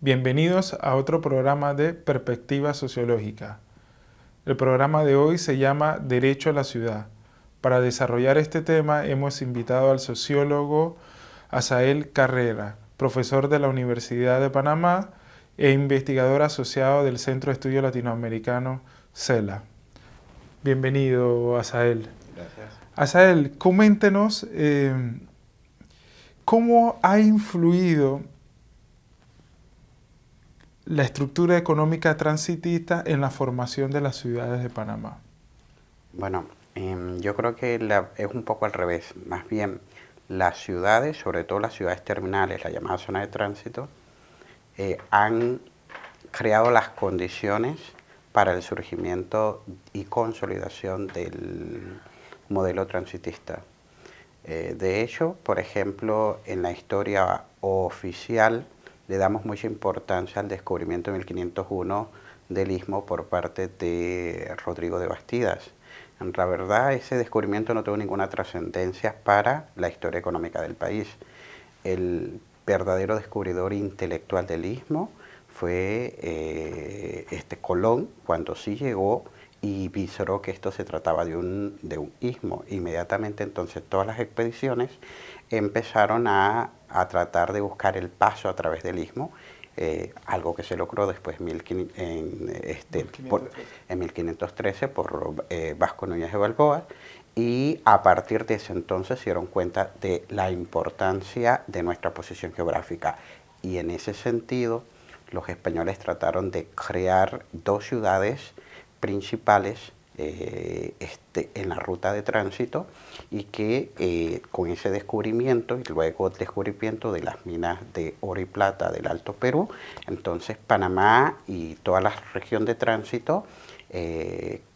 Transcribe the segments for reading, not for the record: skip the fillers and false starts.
Bienvenidos a otro programa de Perspectiva Sociológica. El programa de hoy se llama Derecho a la Ciudad. Para desarrollar este tema hemos invitado al sociólogo Asael Carrera, profesor de la Universidad de Panamá e investigador asociado del Centro de Estudios Latinoamericanos, CELA. Bienvenido, Asael. Gracias. Asael, coméntenos cómo ha influido la estructura económica transitista en la formación de las ciudades de Panamá. Bueno, yo creo que es un poco al revés. Más bien, las ciudades, sobre todo las ciudades terminales, la llamada zona de tránsito, han creado las condiciones para el surgimiento y consolidación del modelo transitista. De hecho, por ejemplo, en la historia oficial le damos mucha importancia al descubrimiento en 1501 del Istmo por parte de Rodrigo de Bastidas. En la verdad, ese descubrimiento no tuvo ninguna trascendencia para la historia económica del país. El verdadero descubridor intelectual del Istmo fue Colón, cuando sí llegó y visoró que esto se trataba de un istmo. Inmediatamente entonces todas las expediciones empezaron a tratar de buscar el paso a través del istmo, algo que se logró después en 1513 por Vasco Núñez de Balboa, y a partir de ese entonces se dieron cuenta de la importancia de nuestra posición geográfica, y en ese sentido los españoles trataron de crear dos ciudades principales en la ruta de tránsito, y que con ese descubrimiento y luego el descubrimiento de las minas de oro y plata del Alto Perú, entonces Panamá y toda la región de tránsito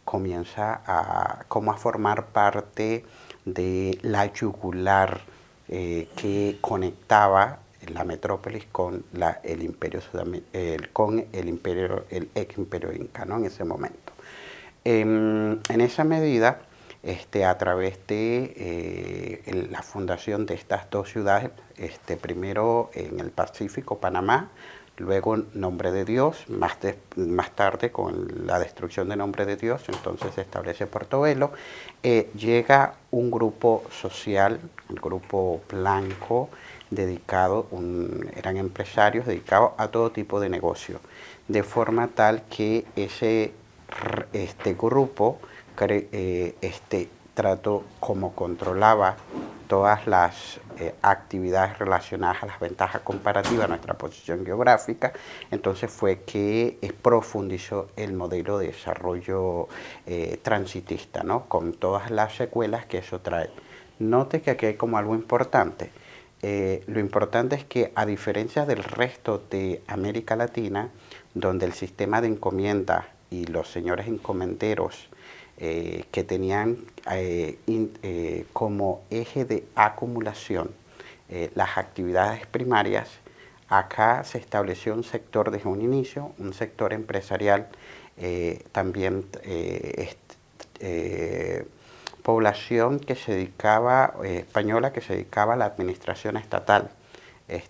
comienza a formar parte de la yugular que conectaba la metrópolis con el imperio el ex imperio inca, ¿no? En ese momento. En esa medida, a través de la fundación de estas dos ciudades, primero en el Pacífico, Panamá, luego Nombre de Dios, más tarde con la destrucción de Nombre de Dios, entonces se establece Portobelo, llega un grupo social, el grupo blanco, eran empresarios dedicados a todo tipo de negocio, de forma tal que este grupo trató, como controlaba todas las actividades relacionadas a las ventajas comparativas de nuestra posición geográfica, entonces fue que profundizó el modelo de desarrollo transitista, ¿no? Con todas las secuelas que eso trae. Note que aquí hay como algo importante. Lo importante es que, a diferencia del resto de América Latina, donde el sistema de encomienda y los señores encomenderos que tenían como eje de acumulación las actividades primarias, acá se estableció un sector desde un inicio, un sector empresarial, también población que se dedicaba, española, que se dedicaba a la administración estatal.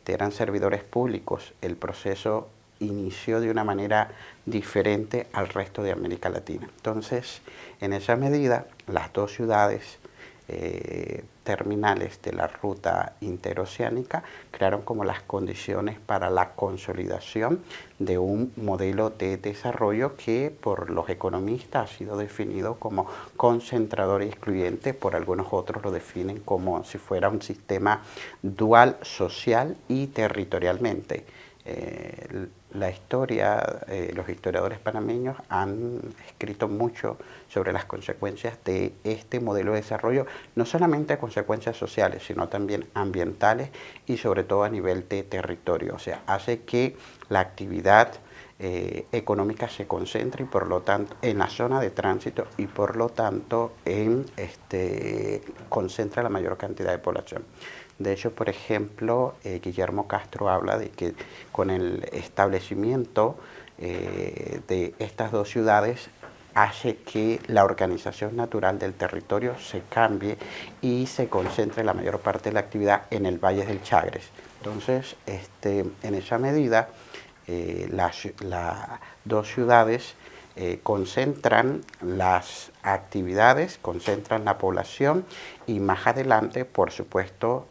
Eran servidores públicos. El proceso inició de una manera diferente al resto de América Latina. Entonces, en esa medida, las dos ciudades terminales de la ruta interoceánica crearon como las condiciones para la consolidación de un modelo de desarrollo que por los economistas ha sido definido como concentrador e excluyente, por algunos otros lo definen como si fuera un sistema dual social y territorialmente. La historia, los historiadores panameños han escrito mucho sobre las consecuencias de este modelo de desarrollo, no solamente consecuencias sociales, sino también ambientales y sobre todo a nivel de territorio. O sea, hace que la actividad económica se concentre, y por lo tanto en la zona de tránsito, y por lo tanto concentra la mayor cantidad de población. De hecho, por ejemplo, Guillermo Castro habla de que con el establecimiento de estas dos ciudades hace que la organización natural del territorio se cambie y se concentre la mayor parte de la actividad en el Valle del Chagres. Entonces, en esa medida, las dos ciudades concentran las actividades, concentran la población y más adelante, por supuesto,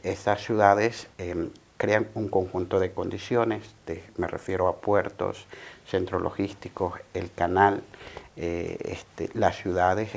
estas ciudades crean un conjunto de condiciones, me refiero a puertos, centros logísticos, el canal, las ciudades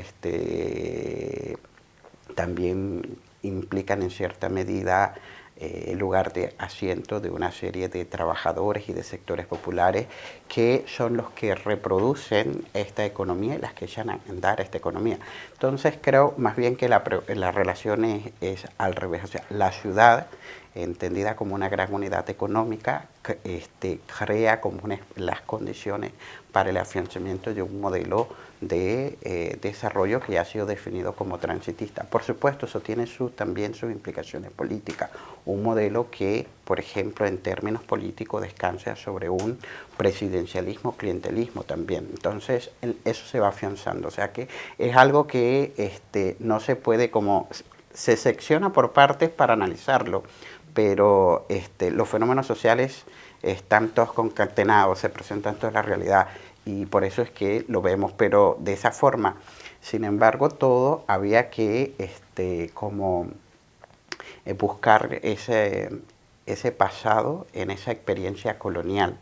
también implican en cierta medida el lugar de asiento de una serie de trabajadores y de sectores populares que son los que reproducen esta economía y las que echan a andar esta economía. Entonces creo más bien que la relación es al revés, o sea, la ciudad entendida como una gran unidad económica, crea como las condiciones para el afianzamiento de un modelo de desarrollo que ya ha sido definido como transitista. Por supuesto, eso tiene también sus implicaciones políticas. Un modelo que, por ejemplo, en términos políticos descansa sobre un presidencialismo, clientelismo también. Entonces, eso se va afianzando. O sea que es algo que no se puede como... Se secciona por partes para analizarlo, pero los fenómenos sociales están todos concatenados, se presentan toda la realidad y por eso es que lo vemos, pero de esa forma. Sin embargo, todo había que buscar ese pasado en esa experiencia colonial.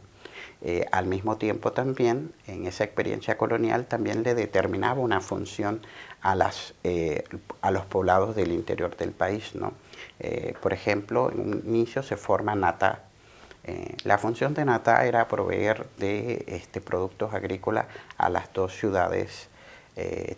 Al mismo tiempo también, en esa experiencia colonial también le determinaba una función a los poblados del interior del país, ¿no? Por ejemplo, en un inicio se forma Natá. La función de Natá era proveer de productos agrícolas a las dos ciudades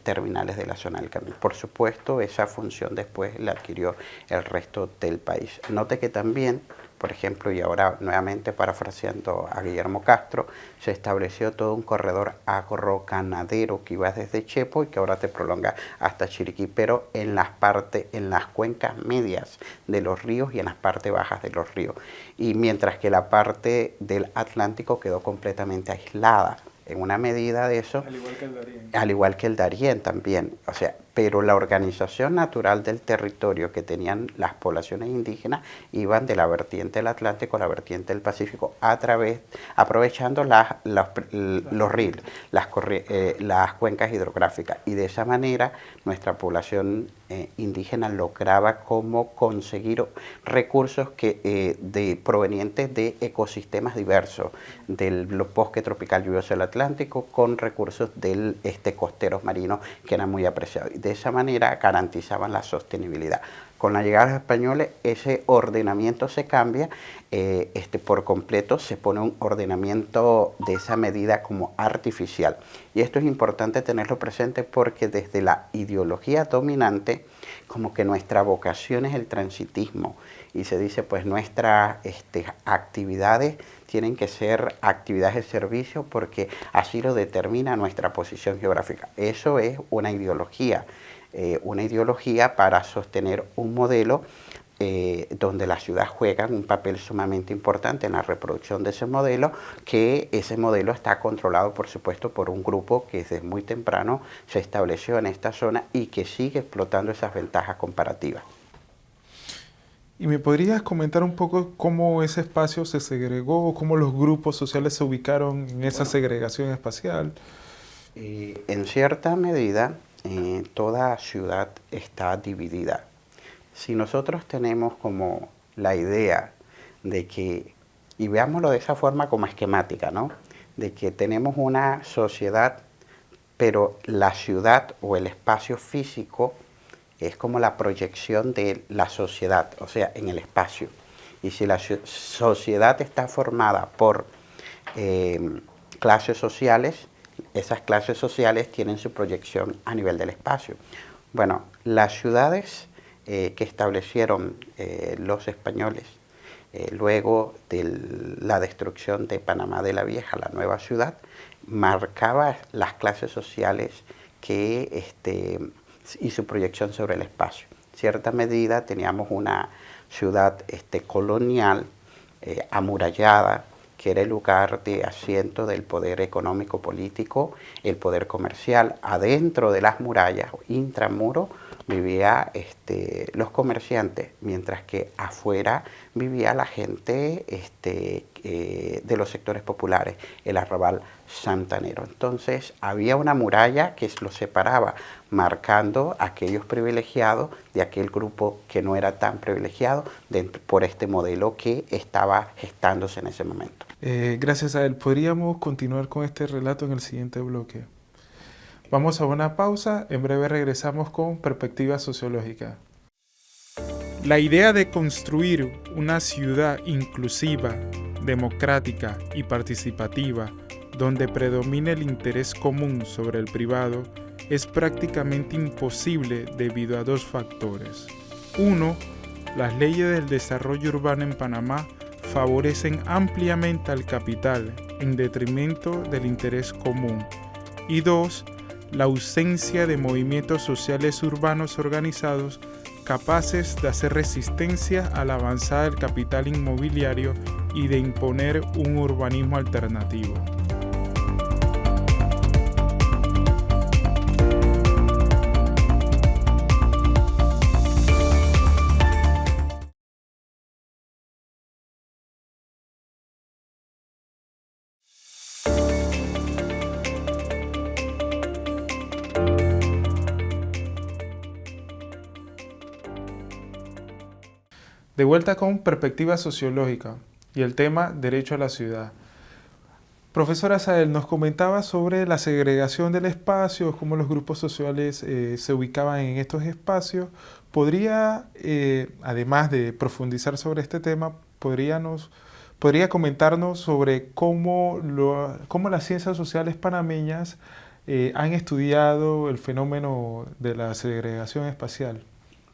terminales de la zona del Carmen. Por supuesto, esa función después la adquirió el resto del país. Note que también, por ejemplo, y ahora nuevamente parafraseando a Guillermo Castro, se estableció todo un corredor agroganadero que iba desde Chepo y que ahora te prolonga hasta Chiriquí, pero en las cuencas medias de los ríos y en las partes bajas de los ríos. Y mientras que la parte del Atlántico quedó completamente aislada. En una medida de eso, al igual que el Darién. Al igual que el Darién también, o sea, pero la organización natural del territorio que tenían las poblaciones indígenas iban de la vertiente del Atlántico a la vertiente del Pacífico aprovechando los ríos, las cuencas hidrográficas, y de esa manera nuestra población indígena lograba como conseguir recursos provenientes de ecosistemas diversos, del bosque tropical lluvioso del Atlántico con recursos del costeros marinos que eran muy apreciados. Y de esa manera garantizaban la sostenibilidad. Con la llegada de los españoles ese ordenamiento se cambia, por completo se pone un ordenamiento de esa medida como artificial. Y esto es importante tenerlo presente porque desde la ideología dominante como que nuestra vocación es el transitismo y se dice pues nuestras actividades tienen que ser actividades de servicio porque así lo determina nuestra posición geográfica. Eso es una ideología para sostener un modelo donde las ciudades juegan un papel sumamente importante en la reproducción de ese modelo, que ese modelo está controlado, por supuesto, por un grupo que desde muy temprano se estableció en esta zona y que sigue explotando esas ventajas comparativas. ¿Y me podrías comentar un poco cómo ese espacio se segregó, cómo los grupos sociales se ubicaron en esa segregación espacial? En cierta medida, toda ciudad está dividida. Si nosotros tenemos como la idea de que, y veámoslo de esa forma como esquemática, ¿no? De que tenemos una sociedad, pero la ciudad o el espacio físico es como la proyección de la sociedad, o sea, en el espacio. Y si la sociedad está formada por clases sociales, esas clases sociales tienen su proyección a nivel del espacio. Bueno, las ciudades que establecieron los españoles luego de la destrucción de Panamá de la Vieja, la nueva ciudad, marcaba las clases sociales y su proyección sobre el espacio. En cierta medida teníamos una ciudad colonial, amurallada, que era el lugar de asiento del poder económico político, el poder comercial. Adentro de las murallas, intramuro, vivía los comerciantes, mientras que afuera vivía la gente de los sectores populares, el arrabal santanero. Entonces había una muralla que los separaba, marcando a aquellos privilegiados de aquel grupo que no era tan privilegiado por este modelo que estaba gestándose en ese momento. Gracias a él. Podríamos continuar con este relato en el siguiente bloque. Vamos a una pausa, en breve regresamos con Perspectiva Sociológica. La idea de construir una ciudad inclusiva, democrática y participativa, donde predomine el interés común sobre el privado, es prácticamente imposible debido a dos factores. Uno, las leyes del desarrollo urbano en Panamá favorecen ampliamente al capital en detrimento del interés común. Y dos, la ausencia de movimientos sociales urbanos organizados capaces de hacer resistencia a la avanzada del capital inmobiliario y de imponer un urbanismo alternativo. De vuelta con Perspectiva Sociológica y el tema Derecho a la Ciudad. Profesora Sael, nos comentaba sobre la segregación del espacio, cómo los grupos sociales se ubicaban en estos espacios. ¿Podría, además de profundizar sobre este tema, podría comentarnos sobre cómo las ciencias sociales panameñas han estudiado el fenómeno de la segregación espacial?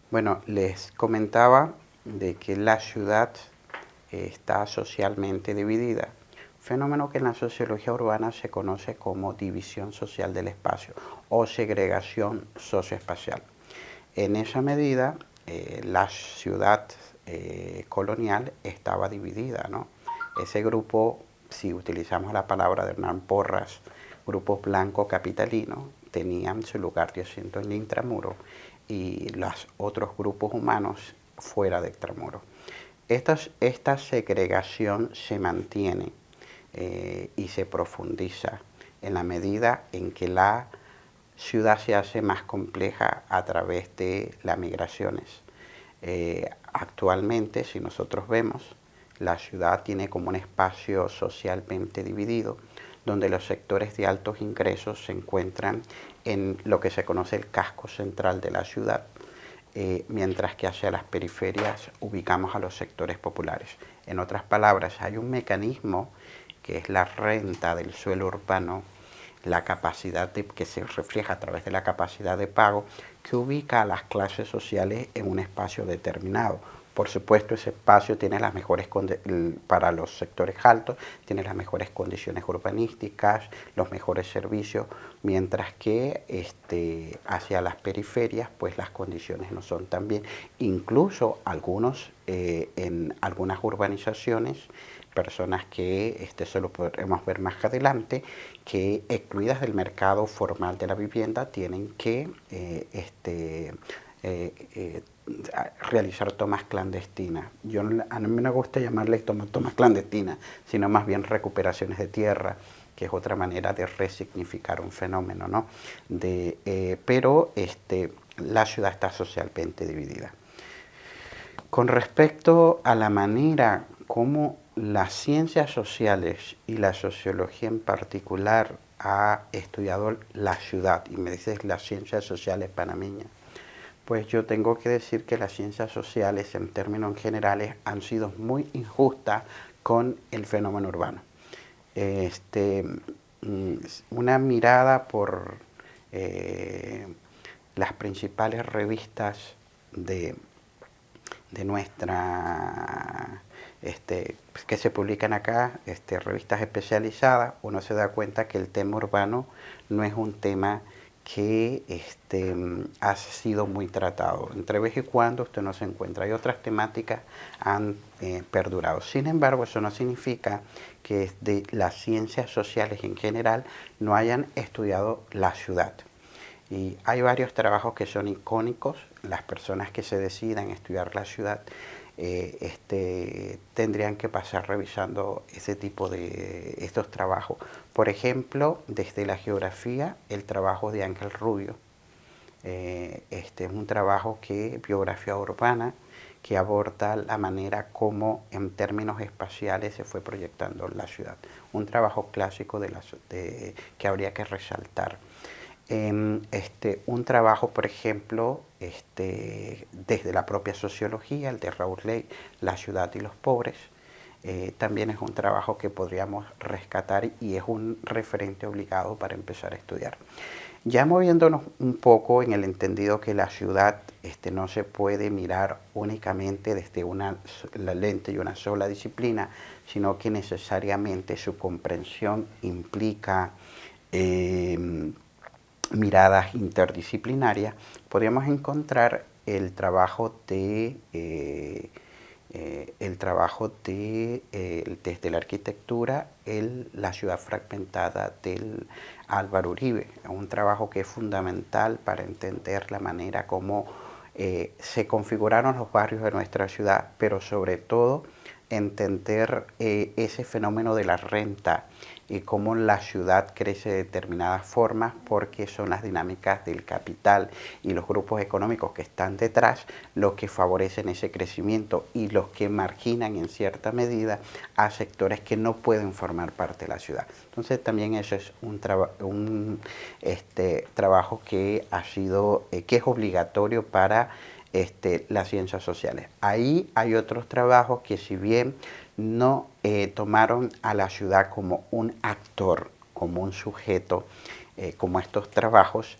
Bueno, les comentaba de que la ciudad está socialmente dividida, fenómeno que en la sociología urbana se conoce como división social del espacio o segregación socioespacial. En esa medida, la ciudad colonial estaba dividida, ¿no? Ese grupo, si utilizamos la palabra de Hernán Porras, grupo blanco capitalino, tenían su lugar de asiento en el intramuro y los otros grupos humanos fuera de extramuro. Esta segregación se mantiene y se profundiza en la medida en que la ciudad se hace más compleja a través de las migraciones. Actualmente, si nosotros vemos, la ciudad tiene como un espacio socialmente dividido, donde los sectores de altos ingresos se encuentran en lo que se conoce el casco central de la ciudad, mientras que hacia las periferias ubicamos a los sectores populares. En otras palabras, hay un mecanismo que es la renta del suelo urbano, la capacidad que se refleja a través de la capacidad de pago, que ubica a las clases sociales en un espacio determinado. Por supuesto, ese espacio tiene las mejores para los sectores altos, tiene las mejores condiciones urbanísticas, los mejores servicios, mientras que hacia las periferias, pues las condiciones no son tan bien. Incluso en algunas urbanizaciones, personas que eso lo podremos ver más adelante, que excluidas del mercado formal de la vivienda tienen que realizar tomas clandestinas. A mí no me gusta llamarle tomas clandestinas, sino más bien recuperaciones de tierra, que es otra manera de resignificar un fenómeno, ¿no? Pero la ciudad está socialmente dividida. Con respecto a la manera como las ciencias sociales y la sociología en particular ha estudiado la ciudad, y me dices las ciencias sociales panameñas, pues yo tengo que decir que las ciencias sociales en términos generales han sido muy injustas con el fenómeno urbano. Una mirada por las principales revistas de nuestra, que se publican acá, revistas especializadas, uno se da cuenta que el tema urbano no es un tema que ha sido muy tratado. Entre vez y cuando usted no se encuentra. Hay otras temáticas han perdurado. Sin embargo, eso no significa que de las ciencias sociales en general no hayan estudiado la ciudad. Y hay varios trabajos que son icónicos. Las personas que se decidan estudiar la ciudad tendrían que pasar revisando ese tipo de estos trabajos. Por ejemplo, desde la geografía, el trabajo de Ángel Rubio. Este es un trabajo biografía urbana, que aborda la manera como en términos espaciales se fue proyectando la ciudad. Un trabajo clásico que habría que resaltar. Un trabajo, por ejemplo, desde la propia sociología, el de Raúl Ley, La ciudad y los pobres, también es un trabajo que podríamos rescatar y es un referente obligado para empezar a estudiar. Ya moviéndonos un poco en el entendido que la ciudad no se puede mirar únicamente desde la lente y una sola disciplina, sino que necesariamente su comprensión implica miradas interdisciplinarias, podríamos encontrar el trabajo desde la arquitectura, la ciudad fragmentada del Álvaro Uribe, un trabajo que es fundamental para entender la manera como se configuraron los barrios de nuestra ciudad, pero sobre todo entender ese fenómeno de la renta y cómo la ciudad crece de determinadas formas porque son las dinámicas del capital y los grupos económicos que están detrás los que favorecen ese crecimiento y los que marginan en cierta medida a sectores que no pueden formar parte de la ciudad. Entonces también eso es un trabajo que que es obligatorio para las ciencias sociales. Ahí hay otros trabajos que, si bien no tomaron a la ciudad como un actor, como un sujeto, como estos trabajos,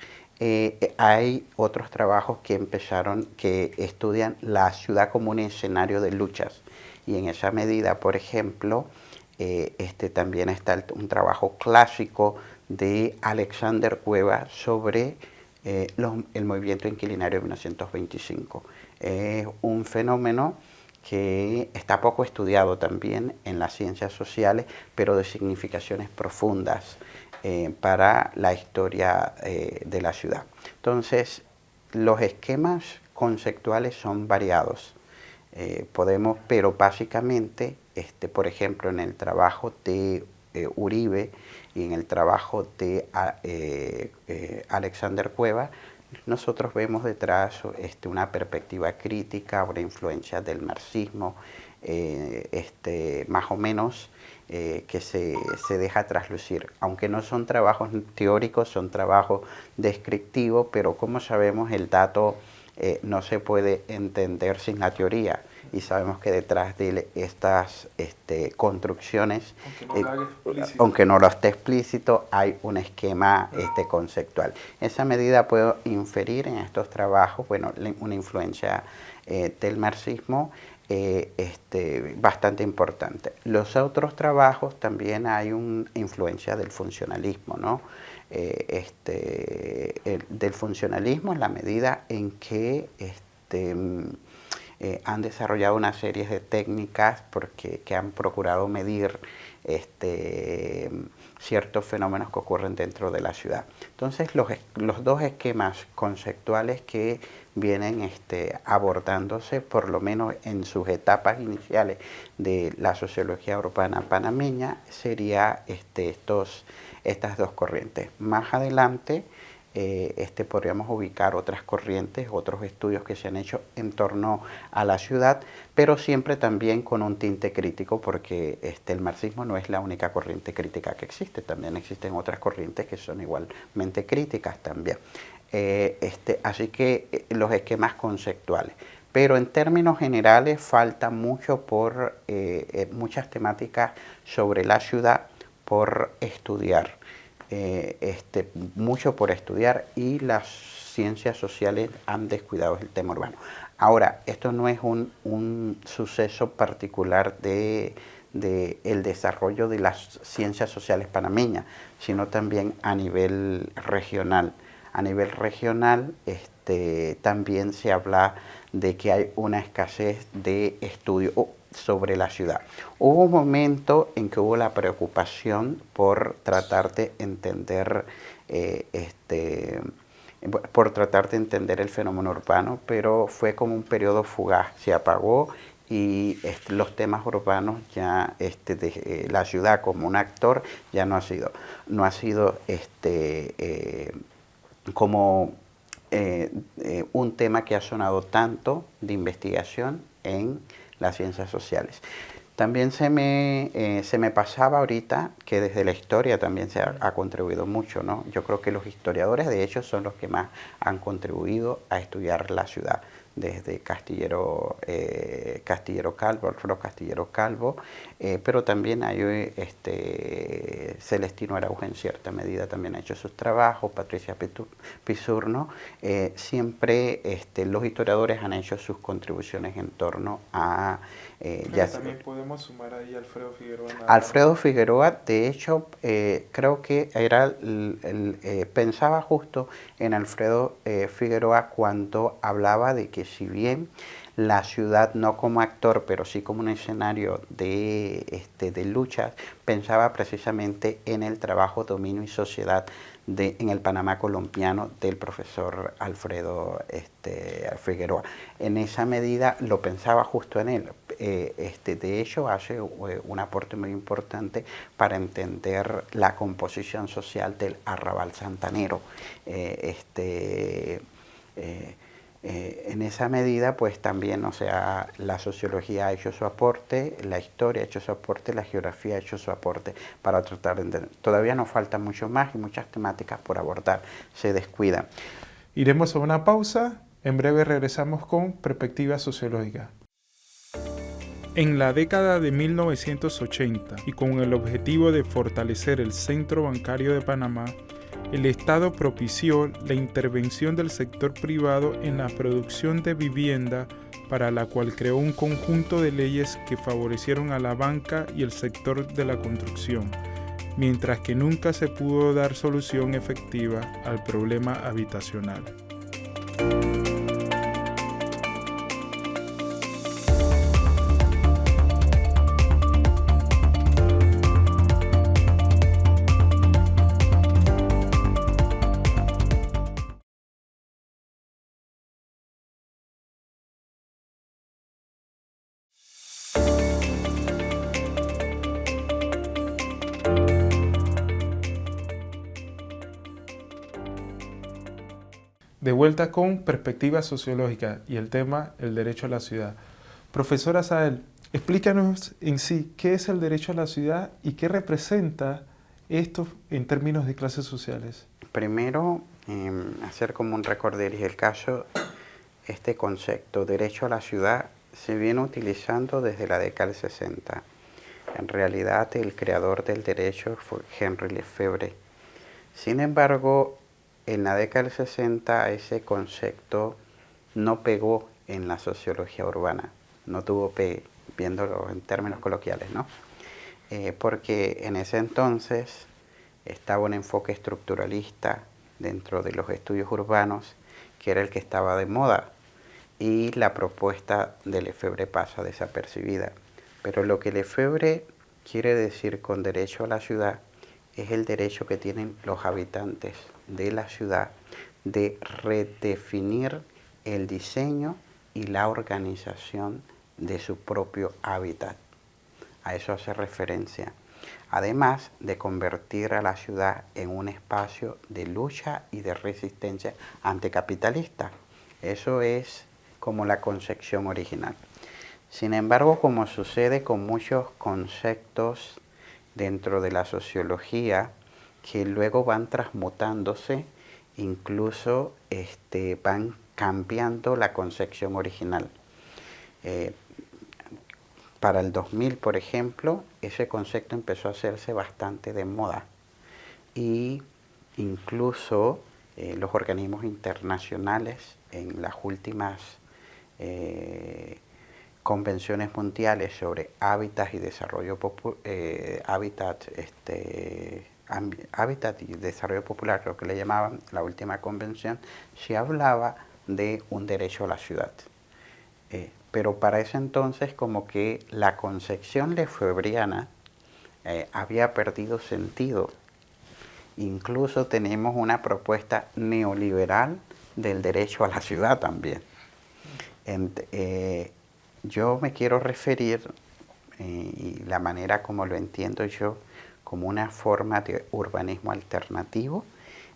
hay otros trabajos que estudian la ciudad como un escenario de luchas. Y en esa medida, por ejemplo, también está un trabajo clásico de Alexander Cueva sobre el movimiento inquilinario de 1925. Es un fenómeno que está poco estudiado también en las ciencias sociales, pero de significaciones profundas para la historia de la ciudad. Entonces, los esquemas conceptuales son variados. Pero básicamente, por ejemplo, en el trabajo de Uribe y en el trabajo de Alexander Cueva, nosotros vemos detrás una perspectiva crítica, una influencia del marxismo, más o menos que se deja traslucir. Aunque no son trabajos teóricos, son trabajos descriptivos, pero como sabemos el dato no se puede entender sin la teoría. Y sabemos que detrás de estas construcciones, aunque no lo esté explícito, hay un esquema conceptual. En esa medida puedo inferir en estos trabajos, bueno, una influencia del marxismo bastante importante. Los otros trabajos también hay una influencia del funcionalismo, ¿no? Del funcionalismo en la medida en que han desarrollado una serie de técnicas que han procurado medir ciertos fenómenos que ocurren dentro de la ciudad. Entonces, los dos esquemas conceptuales que vienen abordándose, por lo menos en sus etapas iniciales de la sociología urbana panameña, serían estas dos corrientes. Más adelante, podríamos ubicar otras corrientes, otros estudios que se han hecho en torno a la ciudad, pero siempre también con un tinte crítico, porque el marxismo no es la única corriente crítica que existe, también existen otras corrientes que son igualmente críticas también. Así que los esquemas conceptuales. Pero en términos generales falta mucho muchas temáticas sobre la ciudad por estudiar. Mucho por estudiar, y las ciencias sociales han descuidado el tema urbano. Ahora, esto no es un suceso particular del desarrollo de las ciencias sociales panameñas, sino también a nivel regional. A nivel regional también se habla de que hay una escasez de estudio sobre la ciudad. Hubo un momento en que hubo la preocupación por tratar de entender por tratar de entender el fenómeno urbano, pero fue como un periodo fugaz, se apagó y los temas urbanos ya, la ciudad como un actor ya no ha sido como un tema que ha sonado tanto de investigación en las ciencias sociales. También se me pasaba ahorita que desde la historia también ha contribuido mucho, ¿no? Yo creo que los historiadores, de hecho, son los que más han contribuido a estudiar la ciudad, desde Castillero Calvo, Alfredo Castillero Calvo, pero también hay Celestino Araujo en cierta medida también ha hecho sus trabajos, Patricia Pisurno. Siempre los historiadores han hecho sus contribuciones en torno a... también podemos sumar ahí a Alfredo Figueroa. Alfredo Figueroa, de hecho, creo que era pensaba justo en Alfredo Figueroa cuando hablaba de que si bien la ciudad no como actor, pero sí como un escenario de luchas, pensaba precisamente en el trabajo Dominio y Sociedad en el Panamá colombiano del profesor Alfredo Figueroa. En esa medida lo pensaba justo en él. De hecho, hace un aporte muy importante para entender la composición social del arrabal santanero. En esa medida, pues también, o sea, la sociología ha hecho su aporte, la historia ha hecho su aporte, la geografía ha hecho su aporte para tratar de entender. Todavía nos falta mucho más y muchas temáticas por abordar, se descuidan. Iremos a una pausa, en breve regresamos con Perspectiva Sociológica. En la década de 1980 y con el objetivo de fortalecer el Centro Bancario de Panamá, el Estado propició la intervención del sector privado en la producción de vivienda, para la cual creó un conjunto de leyes que favorecieron a la banca y el sector de la construcción, mientras que nunca se pudo dar solución efectiva al problema habitacional. De vuelta con Perspectiva Sociológica y el tema, el derecho a la ciudad. Profesora Sael, explícanos en sí qué es el derecho a la ciudad y qué representa esto en términos de clases sociales. Primero, hacer como un recorderis el caso, este concepto, derecho a la ciudad, se viene utilizando desde la década del 60. En realidad, el creador del derecho fue Henry Lefebvre. Sin embargo, en la década del 60 ese concepto no pegó en la sociología urbana, no tuvo pegue, viéndolo en términos coloquiales, ¿no? Porque en ese entonces estaba un enfoque estructuralista dentro de los estudios urbanos, que era el que estaba de moda, y la propuesta de Lefebvre pasa desapercibida. Pero lo que Lefebvre quiere decir con derecho a la ciudad es el derecho que tienen los habitantes de la ciudad de redefinir el diseño y la organización de su propio hábitat. A eso hace referencia. Además de convertir a la ciudad en un espacio de lucha y de resistencia anticapitalista. Eso es como la concepción original. Sin embargo, como sucede con muchos conceptos dentro de la sociología, que luego van transmutándose, incluso van cambiando la concepción original. Para el 2000, por ejemplo, ese concepto empezó a hacerse bastante de moda y incluso los organismos internacionales en las últimas convenciones mundiales sobre hábitat y desarrollo hábitat y desarrollo popular, creo que le llamaban, la última convención, se hablaba de un derecho a la ciudad. Pero para ese entonces como que la concepción lefebvriana había perdido sentido Incluso tenemos una propuesta neoliberal del derecho a la ciudad también. Yo me quiero referir, y la manera como lo entiendo yo, como una forma de urbanismo alternativo,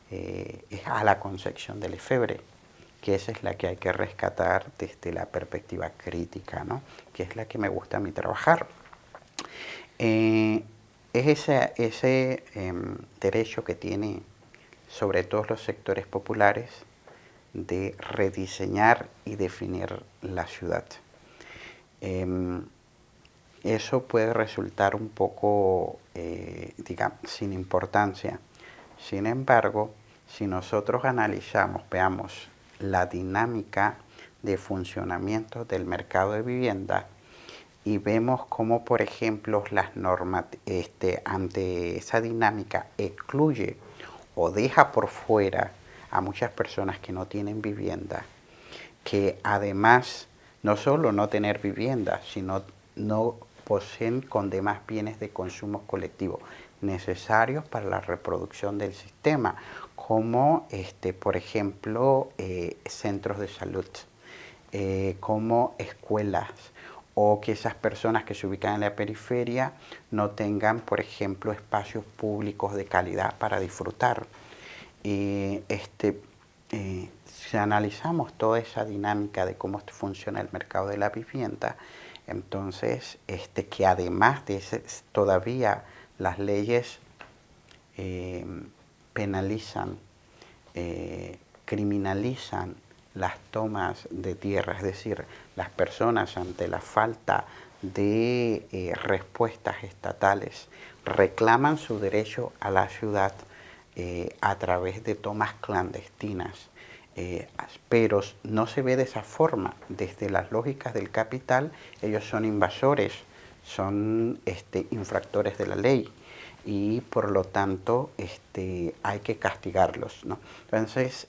es a la concepción de Lefebvre, que esa es la que hay que rescatar desde la perspectiva crítica, ¿no? Que es la que me gusta a mí trabajar. Es ese derecho que tiene sobre todos los sectores populares de rediseñar y definir la ciudad. Eso puede resultar un poco, digamos, sin importancia. Sin embargo, si nosotros analizamos, veamos la dinámica de funcionamiento del mercado de vivienda y vemos cómo, por ejemplo, las normas ante esa dinámica excluye o deja por fuera a muchas personas que no tienen vivienda, que además no solo no tener vivienda, sino no poseen con demás bienes de consumo colectivo necesarios para la reproducción del sistema, como por ejemplo centros de salud, como escuelas, o que esas personas que se ubican en la periferia no tengan, por ejemplo, espacios públicos de calidad para disfrutar. Si analizamos toda esa dinámica de cómo funciona el mercado de la vivienda, entonces que además de todavía las leyes penalizan, criminalizan las tomas de tierra, es decir, las personas ante la falta de respuestas estatales reclaman su derecho a la ciudad a través de tomas clandestinas, pero no se ve de esa forma. Desde las lógicas del capital, ellos son invasores, son infractores de la ley y por lo tanto hay que castigarlos, ¿no? Entonces,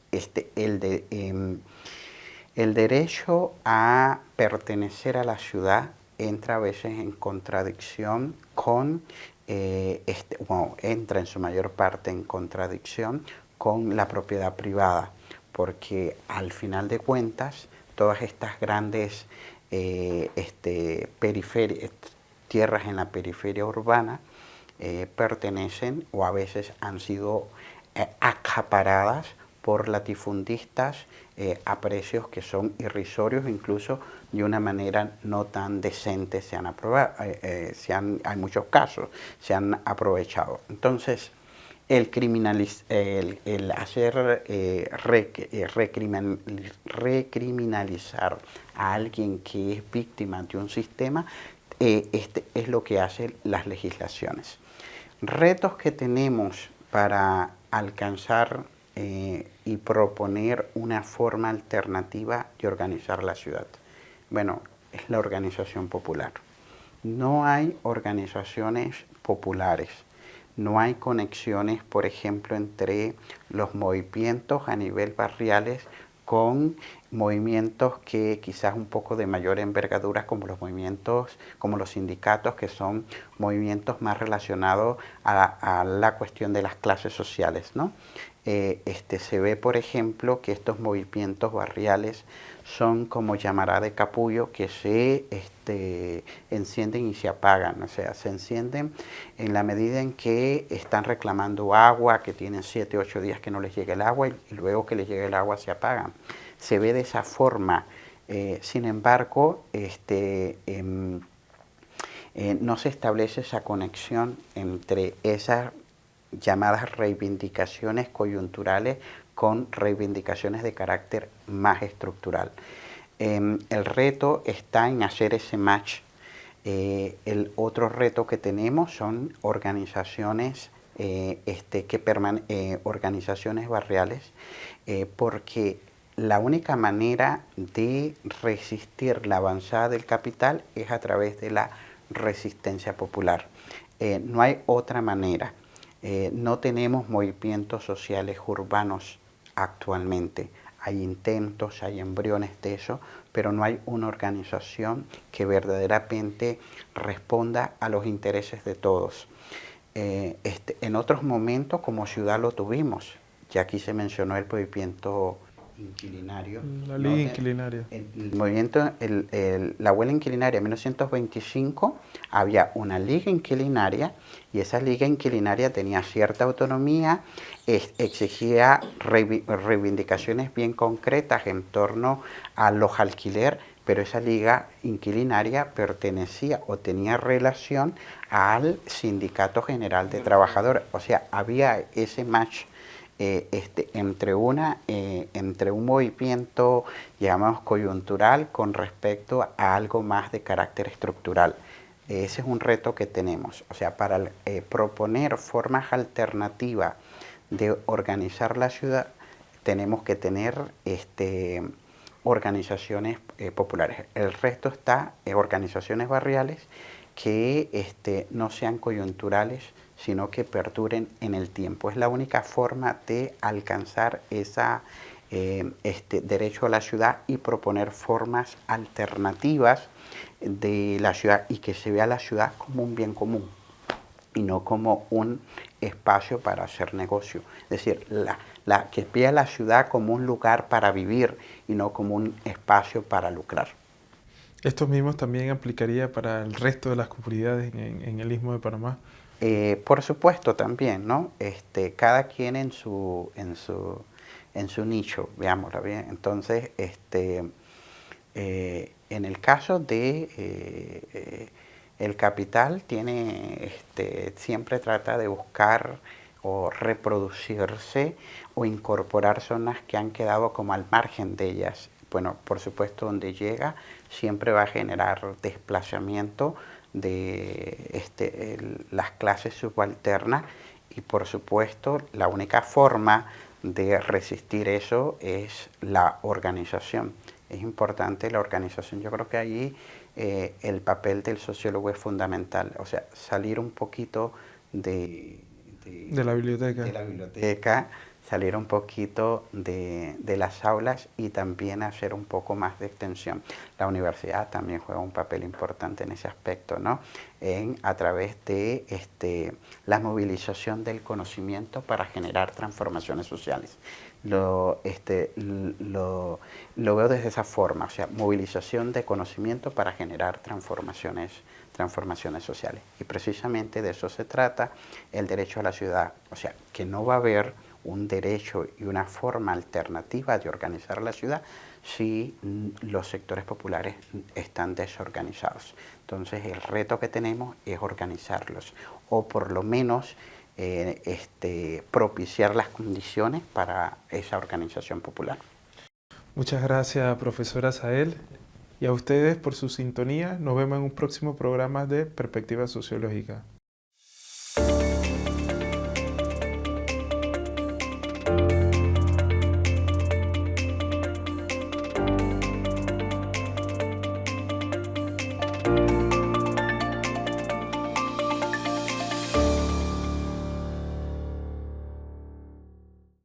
el derecho a pertenecer a la ciudad entra a veces en contradicción con, entra en su mayor parte en contradicción con la propiedad privada, porque al final de cuentas, todas estas grandes tierras en la periferia urbana pertenecen o a veces han sido acaparadas por latifundistas a precios que son irrisorios, incluso de una manera no tan decente hay muchos casos, se han aprovechado. Entonces, el hacer recriminalizar a alguien que es víctima de un sistema es lo que hacen las legislaciones. Retos que tenemos para alcanzar y proponer una forma alternativa de organizar la ciudad. Bueno, es la organización popular. No hay organizaciones populares, no hay conexiones, por ejemplo, entre los movimientos a nivel barriales con movimientos que quizás un poco de mayor envergadura como los movimientos, como los sindicatos, que son movimientos más relacionados a la cuestión de las clases sociales, ¿no? Se ve, por ejemplo, que estos movimientos barriales son como llamará de capullo, que se encienden y se apagan, o sea, se encienden en la medida en que están reclamando agua, que tienen 7, 8 días que no les llega el agua y luego que les llega el agua se apagan. Se ve de esa forma. Sin embargo, no se establece esa conexión entre esas llamadas reivindicaciones coyunturales con reivindicaciones de carácter más estructural. El reto está en hacer ese match. El otro reto que tenemos son organizaciones, organizaciones barriales, porque la única manera de resistir la avanzada del capital es a través de la resistencia popular. No hay otra manera. No tenemos movimientos sociales urbanos actualmente. Hay intentos, hay embriones de eso, pero no hay una organización que verdaderamente responda a los intereses de todos. En otros momentos como ciudad lo tuvimos. Ya aquí se mencionó el movimiento inquilinario. La liga inquilinaria. El movimiento, la huelga inquilinaria en 1925, había una liga inquilinaria y esa liga inquilinaria tenía cierta autonomía, exigía reivindicaciones bien concretas en torno a los alquileres, pero esa liga inquilinaria pertenecía o tenía relación al Sindicato General de Trabajadores. O sea, había ese match entre un movimiento, llamamos coyuntural, con respecto a algo más de carácter estructural. Ese es un reto que tenemos. O sea, para proponer formas alternativas de organizar la ciudad, tenemos que tener organizaciones populares. El resto está en organizaciones barriales que no sean coyunturales, sino que perduren en el tiempo. Es la única forma de alcanzar ese derecho a la ciudad y proponer formas alternativas de la ciudad y que se vea la ciudad como un bien común y no como un espacio para hacer negocio. Es decir, que vea la ciudad como un lugar para vivir y no como un espacio para lucrar. ¿Estos mismos también aplicaría para el resto de las comunidades en el Istmo de Panamá? Por supuesto también, ¿no? Cada quien en su nicho, veámoslo bien. Entonces, en el caso de el capital siempre trata de buscar o reproducirse o incorporar zonas que han quedado como al margen de ellas. Bueno, por supuesto, donde llega siempre va a generar desplazamiento de las clases subalternas y por supuesto la única forma de resistir eso es la organización. Es importante la organización. Yo creo que allí el papel del sociólogo es fundamental. O sea, salir un poquito de la biblioteca. De la biblioteca, salir un poquito de las aulas y también hacer un poco más de extensión. La universidad también juega un papel importante en ese aspecto, ¿no? A través de la movilización del conocimiento para generar transformaciones sociales. Lo veo desde esa forma, o sea, movilización de conocimiento para generar transformaciones sociales. Y precisamente de eso se trata el derecho a la ciudad, o sea, que no va a haber un derecho y una forma alternativa de organizar la ciudad si los sectores populares están desorganizados. Entonces el reto que tenemos es organizarlos o por lo menos propiciar las condiciones para esa organización popular. Muchas gracias, profesora Sael, y a ustedes por su sintonía. Nos vemos en un próximo programa de Perspectiva Sociológica.